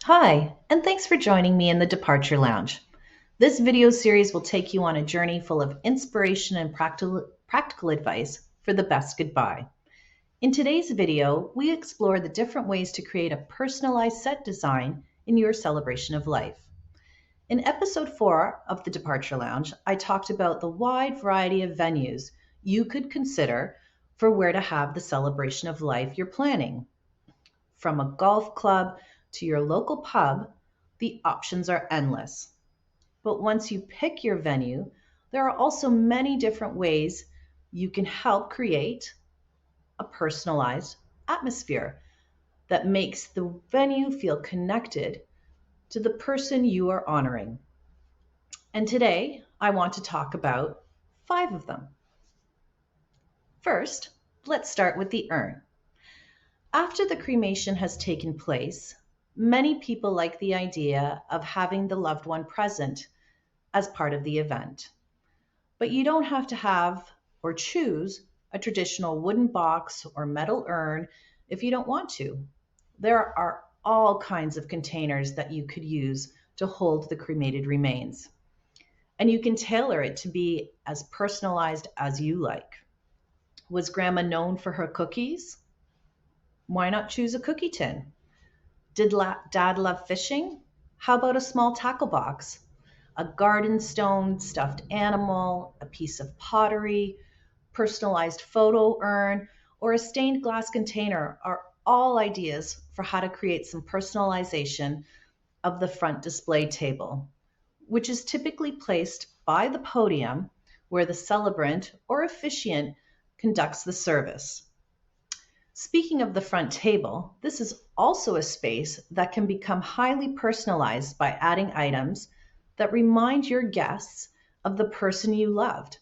Hi, and thanks for joining me in the Departure Lounge. This video series will take you on a journey full of inspiration and practical advice for the best goodbye. In today's video, we explore the different ways to create a personalized set design in your celebration of life. In episode 4 of the Departure Lounge, I talked about the wide variety of venues you could consider for where to have the celebration of life you're planning. From a golf club to your local pub, the options are endless. But once you pick your venue, there are also many different ways you can help create a personalized atmosphere that makes the venue feel connected to the person you are honoring. And today, I want to talk about 5 of them. First, let's start with the urn. After the cremation has taken place, many people like the idea of having the loved one present as part of the event. But you don't have to have or choose a traditional wooden box or metal urn if you don't want to. There are all kinds of containers that you could use to hold the cremated remains. And you can tailor it to be as personalized as you like. Was grandma known for her cookies? Why not choose a cookie tin? Did dad love fishing? How about a small tackle box? A garden stone, stuffed animal, a piece of pottery, personalized photo urn, or a stained glass container are all ideas for how to create some personalization of the front display table, which is typically placed by the podium where the celebrant or officiant conducts the service. Speaking of the front table, this is also a space that can become highly personalized by adding items that remind your guests of the person you loved.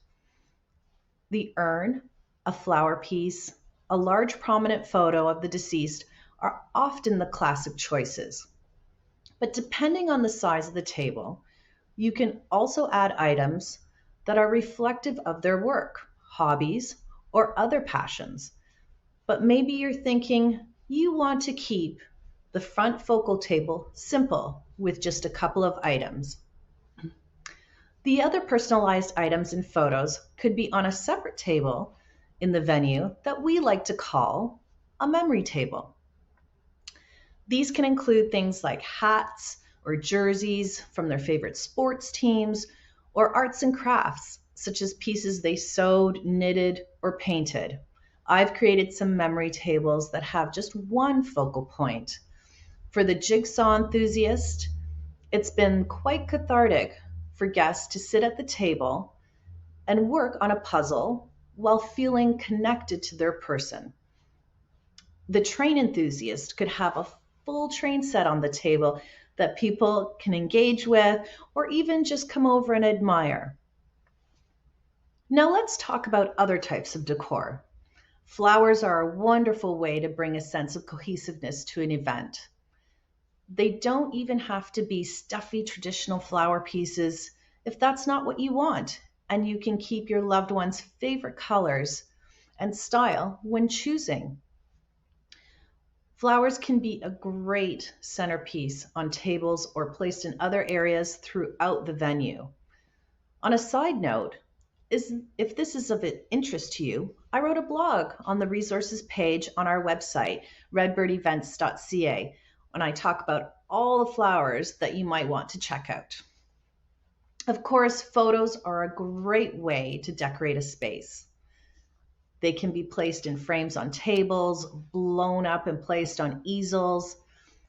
The urn, a flower piece, a large prominent photo of the deceased are often the classic choices. But depending on the size of the table, you can also add items that are reflective of their work, hobbies, or other passions. But maybe you're thinking you want to keep the front focal table simple with just a couple of items. The other personalized items and photos could be on a separate table in the venue that we like to call a memory table. These can include things like hats or jerseys from their favorite sports teams, or arts and crafts, such as pieces they sewed, knitted, or painted. I've created some memory tables that have just one focal point. For the jigsaw enthusiast, it's been quite cathartic for guests to sit at the table and work on a puzzle while feeling connected to their person. The train enthusiast could have a full train set on the table that people can engage with or even just come over and admire. Now let's talk about other types of decor. Flowers are a wonderful way to bring a sense of cohesiveness to an event. They don't even have to be stuffy traditional flower pieces if that's not what you want, and you can keep your loved one's favorite colors and style when choosing. Flowers can be a great centerpiece on tables or placed in other areas throughout the venue. On a side note, if this is of interest to you, I wrote a blog on the resources page on our website, redbirdevents.ca, when I talk about all the flowers that you might want to check out. Of course, photos are a great way to decorate a space. They can be placed in frames on tables, blown up and placed on easels.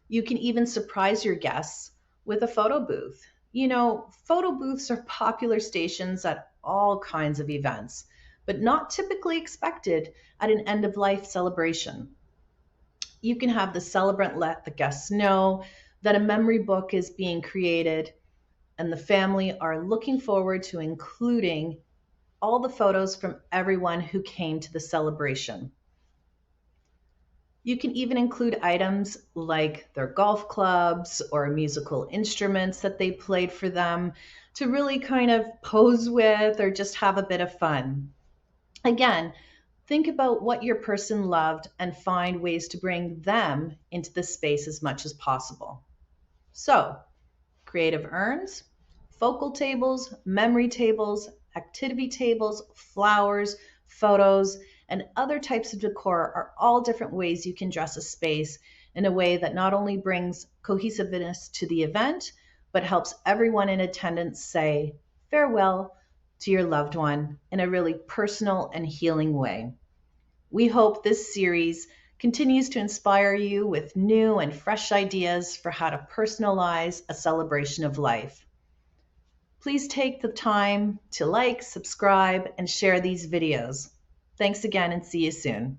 You can even surprise your guests with a photo booth. You know, photo booths are popular stations at all kinds of events, but not typically expected at an end of life celebration. You can have the celebrant let the guests know that a memory book is being created and the family are looking forward to including all the photos from everyone who came to the celebration. You can even include items like their golf clubs or musical instruments that they played for them to really kind of pose with or just have a bit of fun. Again, think about what your person loved and find ways to bring them into the space as much as possible. So, creative urns, focal tables, memory tables, activity tables, flowers, photos, and other types of decor are all different ways you can dress a space in a way that not only brings cohesiveness to the event, but helps everyone in attendance say farewell to your loved one in a really personal and healing way. We hope this series continues to inspire you with new and fresh ideas for how to personalize a celebration of life. Please take the time to like, subscribe, and share these videos. Thanks again and see you soon.